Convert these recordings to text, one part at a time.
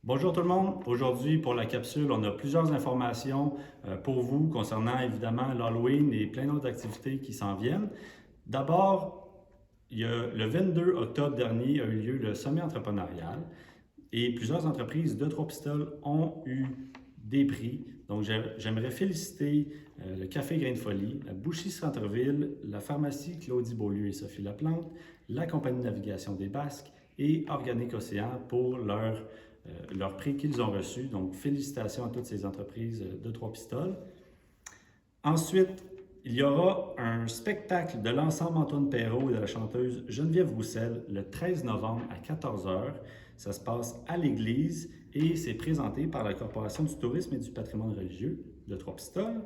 Bonjour tout le monde. Aujourd'hui, pour la capsule, on a plusieurs informations pour vous concernant évidemment l'Halloween et plein d'autres activités qui s'en viennent. D'abord, le 22 octobre dernier a eu lieu le sommet entrepreneurial et plusieurs entreprises de Trois-Pistoles ont eu des prix. Donc, j'aimerais féliciter le Café Grain de Folie, la Boucherie Centre-Ville, la pharmacie Claudie Beaulieu et Sophie Laplante, la Compagnie de navigation des Basques et Organique Océan pour leur prix qu'ils ont reçu. Donc, félicitations à toutes ces entreprises de Trois-Pistoles. Ensuite, il y aura un spectacle de l'ensemble Antoine Perrault et de la chanteuse Geneviève Roussel le 13 novembre à 14 h. Ça se passe à l'église et c'est présenté par la Corporation du tourisme et du patrimoine religieux de Trois-Pistoles.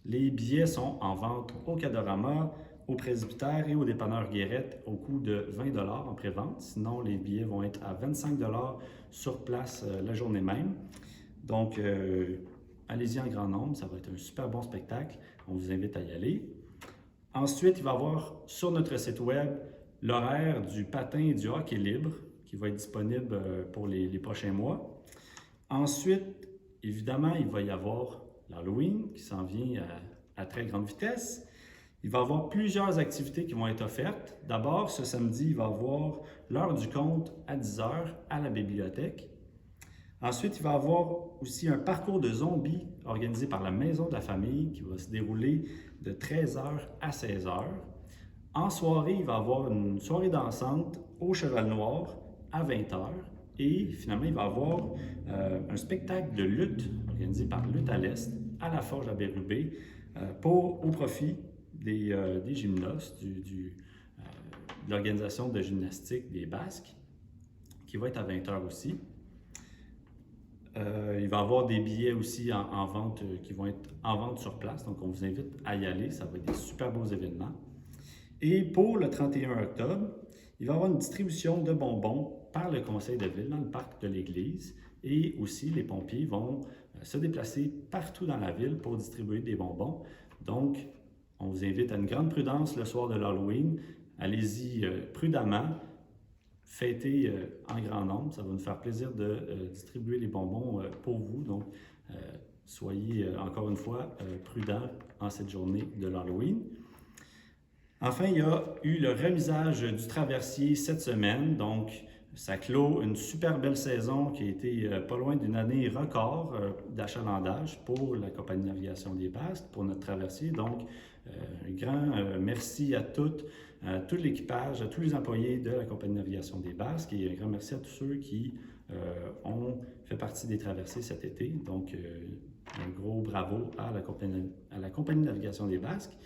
Les billets sont en vente au Cadorama, au Presbytère et au dépanneur Guérette au coût de 20 $ en pré-vente. Sinon, les billets vont être à 25 $ sur place la journée même. Donc, allez-y en grand nombre, ça va être un super bon spectacle. On vous invite à y aller. Ensuite, il va y avoir sur notre site web l'horaire du patin et du hockey libre qui va être disponible pour les prochains mois. Ensuite, évidemment, il va y avoir l'Halloween qui s'en vient à très grande vitesse. Il va y avoir plusieurs activités qui vont être offertes. D'abord, ce samedi, il va y avoir l'heure du conte à 10 h à la bibliothèque. Ensuite, il va y avoir aussi un parcours de zombies organisé par la Maison de la Famille qui va se dérouler de 13 h à 16 h. En soirée, il va y avoir une soirée dansante au Cheval Noir à 20 h. Et finalement, il va y avoir un spectacle de lutte organisé par Lutte à l'Est à la Forge à Bérubé au profit des gymnastes de l'organisation de gymnastique des Basques, qui va être à 20 h aussi. Il va y avoir des billets aussi en vente qui vont être en vente sur place, donc on vous invite à y aller, ça va être des super beaux événements. Et pour le 31 octobre, il va y avoir une distribution de bonbons par le conseil de ville dans le parc de l'église et aussi les pompiers vont se déplacer partout dans la ville pour distribuer des bonbons. Donc, on vous invite à une grande prudence le soir de l'Halloween. Allez-y prudemment, fêtez en grand nombre. Ça va nous faire plaisir de distribuer les bonbons pour vous. Donc, soyez encore une fois prudents en cette journée de l'Halloween. Enfin, il y a eu le remisage du traversier cette semaine. Donc, ça clôt une super belle saison qui a été pas loin d'une année record d'achalandage pour la Compagnie de navigation des Basques, pour notre traversier. Donc, un grand merci à tout l'équipage, à tous les employés de la Compagnie de navigation des Basques et un grand merci à tous ceux qui ont fait partie des traversées cet été. Donc, un gros bravo à la Compagnie de navigation des Basques.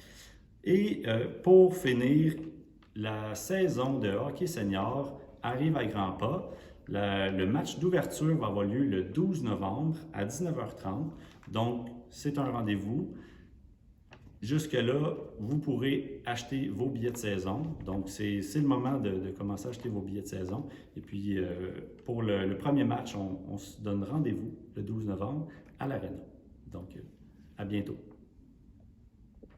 Et pour finir, la saison de hockey senior arrive à grands pas. Le match d'ouverture va avoir lieu le 12 novembre à 19 h 30. Donc, c'est un rendez-vous. Jusque-là, vous pourrez acheter vos billets de saison. Donc, c'est le moment de commencer à acheter vos billets de saison. Et puis, pour le premier match, on se donne rendez-vous le 12 novembre à l'Arena. Donc, à bientôt.